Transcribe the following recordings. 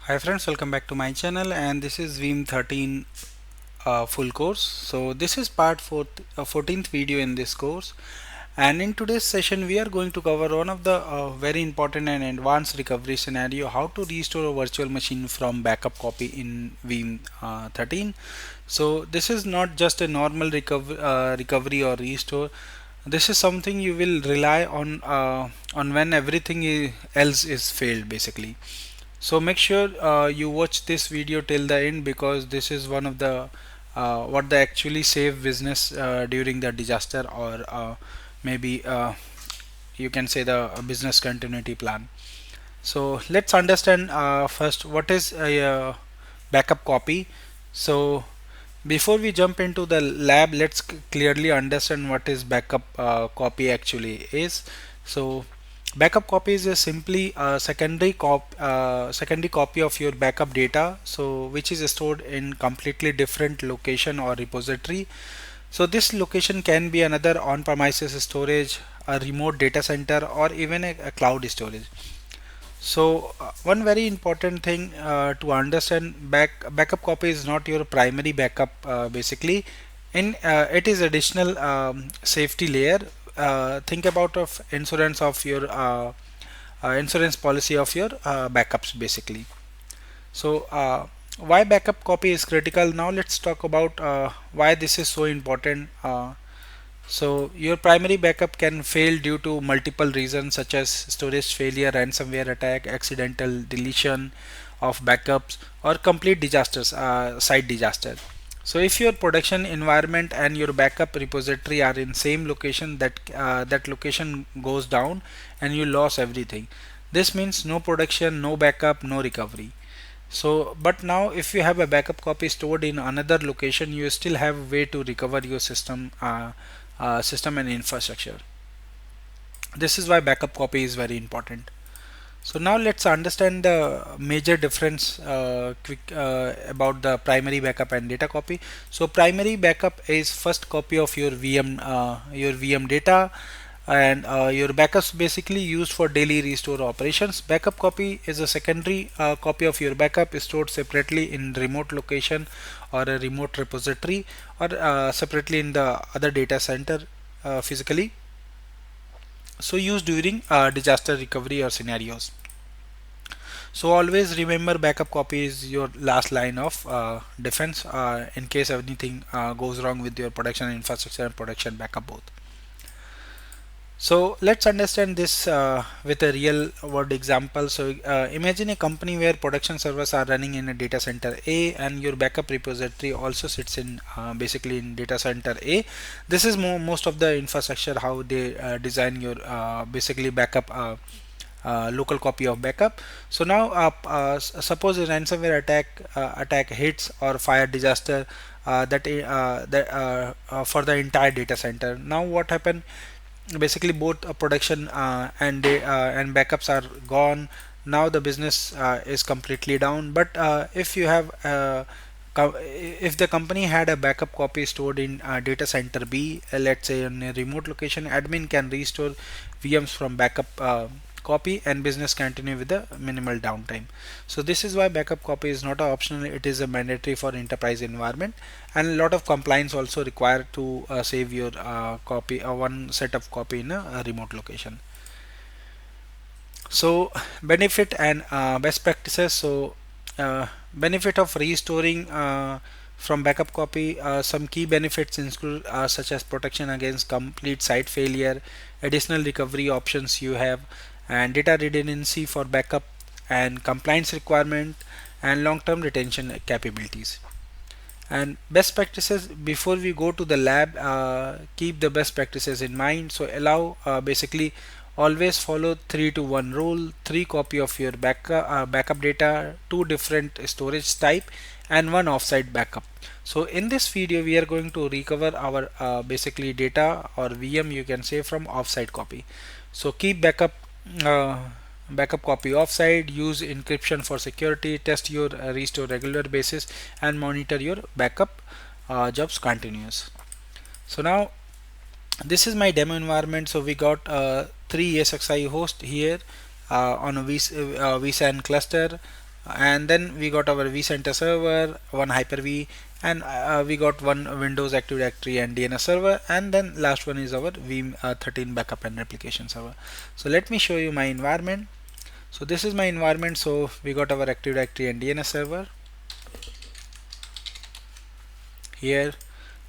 Hi friends, welcome back to my channel, and this is Veeam 13 full course. So this is part 14th video in this course, and in today's session we are going to cover one of the very important and advanced recovery scenario, how to restore a virtual machine from backup copy in Veeam 13. So this is not just a normal recovery or restore. This is something you will rely on when everything else is failed basically. So make sure you watch this video till the end, because this is one of the what they actually save business during the disaster, or maybe you can say the business continuity plan. So let's understand first what is a backup copy. So before we jump into the lab, let's clearly understand what is backup copy actually is. So backup copy is simply a secondary copy of your backup data, so which is stored in completely different location or repository. So this location can be another on-premises storage, a remote data center, or even a cloud storage. So one very important thing to understand, backup copy is not your primary backup basically. It is additional safety layer. Think about of insurance of your insurance policy of your backups basically. So why backup copy is critical? Now let's talk about why this is so important. So your primary backup can fail due to multiple reasons such as storage failure, ransomware attack, accidental deletion of backups, or complete disasters, site disaster. So if your production environment and your backup repository are in same location, that location goes down and you lose everything. This means no production, no backup, no recovery. So but now if you have a backup copy stored in another location, you still have a way to recover your system and infrastructure. This is why backup copy is very important. So now let's understand the major difference about the primary backup and data copy. So primary backup is first copy of your VM data, and your backups basically used for daily restore operations. Backup copy is a secondary copy of your backup, stored separately in remote location or a remote repository, or separately in the other data center physically, so used during disaster recovery or scenarios. So always remember, backup copy is your last line of defense in case anything goes wrong with your production infrastructure and production backup both. So let's understand this with a real world example. So imagine a company where production servers are running in a data center A, and your backup repository also sits in basically in data center A. This is most of the infrastructure how they design your basically backup local copy of backup. So now suppose a ransomware attack hits or fire disaster for the entire data center. Now what happened? Basically both production and backups are gone. Now the business is completely down. But if you have if the company had a backup copy stored in data center B, let's say in a remote location, admin can restore VMs from backup copy, and business continue with a minimal downtime. So this is why backup copy is not optional, it is a mandatory for enterprise environment, and a lot of compliance also required to save your copy, one set of copy in a remote location. So benefit and best practices. So benefit of restoring from backup copy, some key benefits include such as protection against complete site failure, additional recovery options you have, and data redundancy for backup, and compliance requirement, and long-term retention capabilities. And best practices, before we go to the lab, keep the best practices in mind. So allow basically always follow 3 to 1 rule: 3 copy of your backup data, 2 different storage type, and 1 offsite backup. So in this video we are going to recover our basically data or VM, you can say, from offsite copy. So keep uh, backup copy offsite, use encryption for security, test your restore regular basis, and monitor your backup jobs continuous. So now this is my demo environment. So we got 3 ESXi host here on a vSAN cluster. and then we got our vCenter server, one Hyper-V, and we got one Windows Active Directory and DNS server, and then last one is our Veeam 13 backup and replication server. So let me show you my environment. So this is my environment. So we got our Active Directory and DNS server here,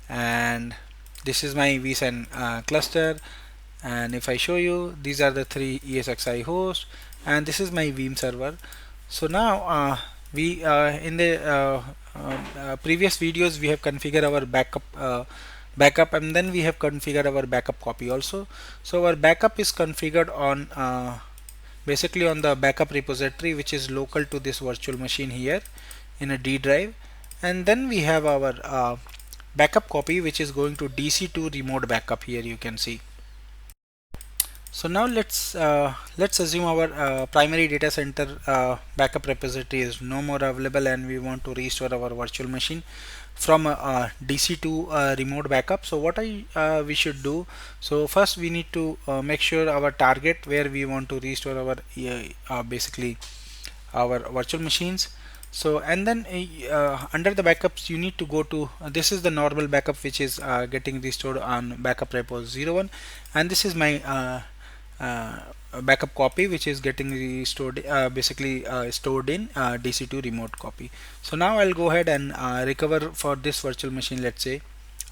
and this is my vCen cluster. And if I show you, these are the three ESXi hosts, and this is my Veeam server. So now we in the previous videos we have configured our backup, and then we have configured our backup copy also. So our backup is configured on basically on the backup repository, which is local to this virtual machine here in a D drive, and then we have our backup copy, which is going to DC2 remote backup. Here you can see. So now let's assume our primary data center backup repository is no more available, and we want to restore our virtual machine from a DC to remote backup. So what we should do? So first we need to make sure our target where we want to restore our basically our virtual machines. So and then under the backups you need to go to this is the normal backup, which is getting restored on backup repo 01, and this is my uh, backup copy, which is getting restored basically stored in DC2 remote copy. So now I'll go ahead and recover for this virtual machine, let's say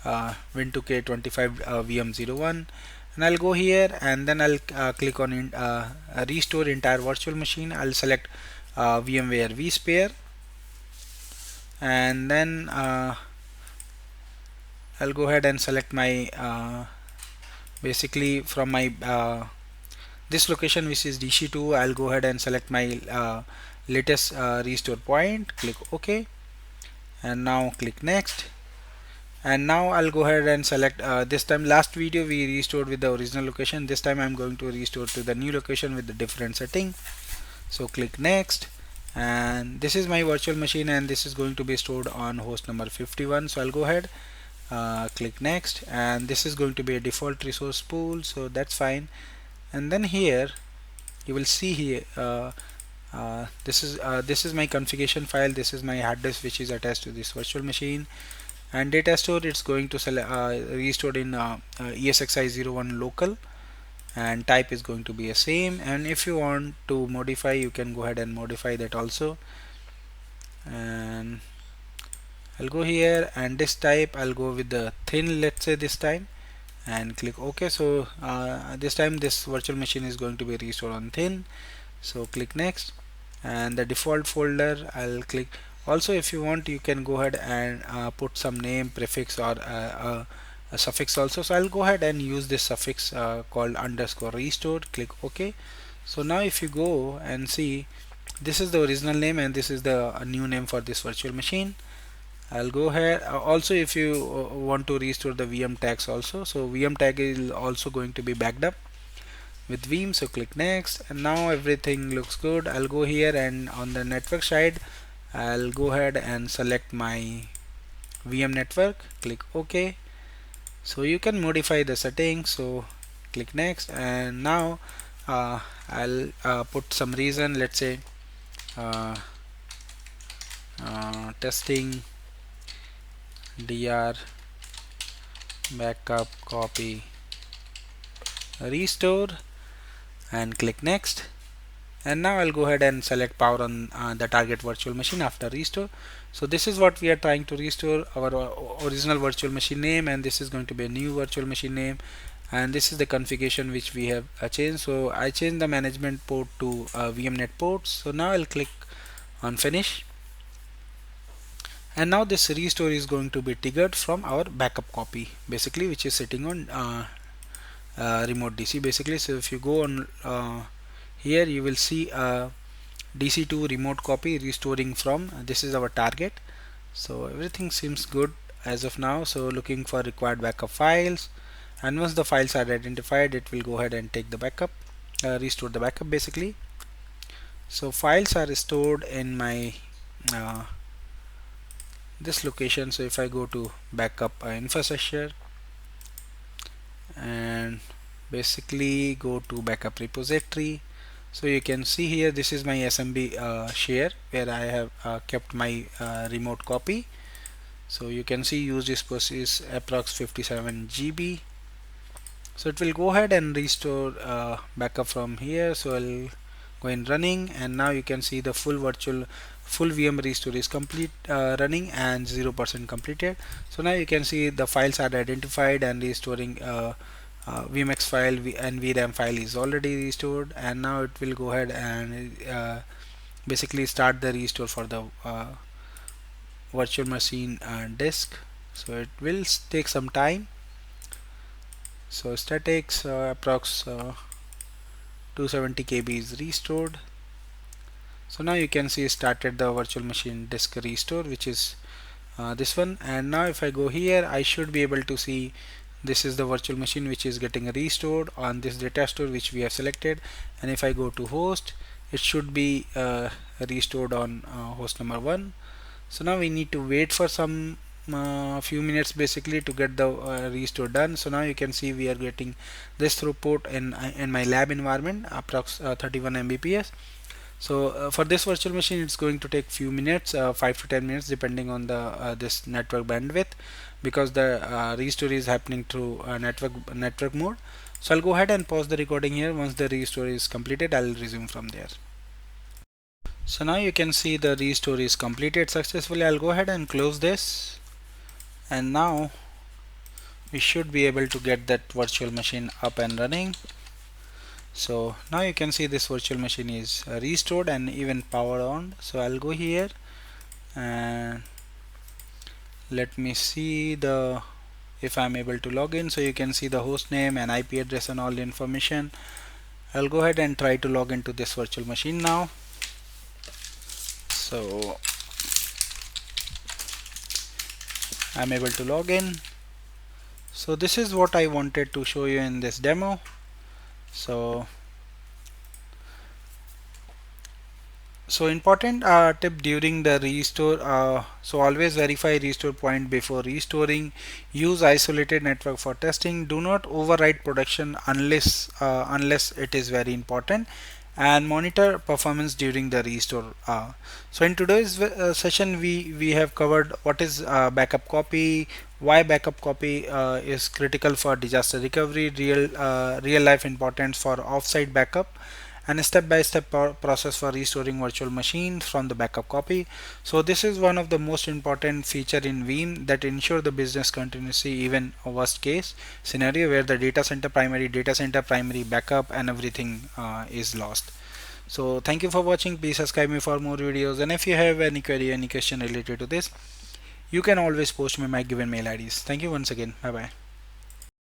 Win2K25 VM01, and I'll go here and then I'll click on restore entire virtual machine. I'll select VMware vSphere, and then I'll go ahead and select my basically from my this location, which is DC2. I'll go ahead and select my latest restore point, click OK, and now click next. And now I'll go ahead and select this time, last video we restored with the original location, this time I'm going to restore to the new location with the different setting. So click next, and this is my virtual machine, and this is going to be stored on host number 51. So I'll go ahead, click next, and this is going to be a default resource pool, so that's fine. And then here you will see here this is my configuration file. This is my hard disk, which is attached to this virtual machine, and data store it's going to restored in ESXi01 local, and type is going to be a same. And if you want to modify, you can go ahead and modify that also. And I'll go here, and this type I'll go with the thin, let's say this time, and click OK. So this time this virtual machine is going to be restored on thin, so click next. And the default folder I'll click. Also, if you want, you can go ahead and put some name, prefix, or a suffix also. So I'll go ahead and use this suffix called _restored, click OK. So now if you go and see, this is the original name and this is the new name for this virtual machine. I'll go ahead. Also, if you want to restore the VM tags also, so VM tag is also going to be backed up with Veeam. So click next, and now everything looks good. I'll go here, and on the network side I'll go ahead and select my VM network, click OK. So you can modify the settings, so click next. And now I'll put some reason, let's say testing dr backup copy restore, and click next. And now I'll go ahead and select power on the target virtual machine after restore. So this is what we are trying to restore, our original virtual machine name, and this is going to be a new virtual machine name, and this is the configuration which we have changed. So I changed the management port to VMnet ports. So now I'll click on finish, and now this restore is going to be triggered from our backup copy, basically, which is sitting on remote DC basically. So if you go on here, you will see DC2 remote copy restoring from this is our target. So everything seems good as of now. So looking for required backup files, and once the files are identified, it will go ahead and take the backup, restore the backup basically. So files are stored in my this location. So if I go to backup infrastructure and basically go to backup repository, So you can see here, this is my SMB share where I have kept my remote copy. So you can see use this is approx 57 GB. So it will go ahead and restore backup from here. So I'll go in running, and now you can see the full VM restore is complete running and 0% completed. So now you can see the files are identified and restoring VMX file and VRAM file is already restored, and now it will go ahead and basically start the restore for the virtual machine disk. So it will take some time. So statics approx 270 KB is restored. So now you can see started the virtual machine disk restore, which is this one. And now if I go here, I should be able to see this is the virtual machine which is getting restored on this data store which we have selected. And if I go to host, it should be restored on host number 1. So now we need to wait for some few minutes basically to get the restore done. So now you can see we are getting this throughput in my lab environment, approx 31 Mbps. So for this virtual machine, it's going to take few minutes, 5 to 10 minutes, depending on the this network bandwidth, because the restore is happening through network mode. So I'll go ahead and pause the recording here. Once the restore is completed, I'll resume from there. So now you can see the restore is completed successfully. I'll go ahead and close this, and now we should be able to get that virtual machine up and running. So now you can see this virtual machine is restored and even powered on. So I'll go here and let me see if I'm able to log in. So you can see the host name and IP address and all the information. I'll go ahead and try to log into this virtual machine now. So I'm able to log in. So this is what I wanted to show you in this demo. So important tip during the restore, so always verify restore point before restoring. Use isolated network for testing. Do not override production unless it is very important, and monitor performance during the restore. So in today's session we have covered what is backup copy, why backup copy is critical for disaster recovery, real life importance for offsite backup, and a step-by-step process for restoring virtual machines from the backup copy. So this is one of the most important feature in Veeam that ensure the business continuity even a worst case scenario where the data center primary backup and everything is lost. So thank you for watching. Please subscribe me for more videos, and if you have any query, any question related to this, you can always post me my given mail IDs. Thank you once again. Bye bye.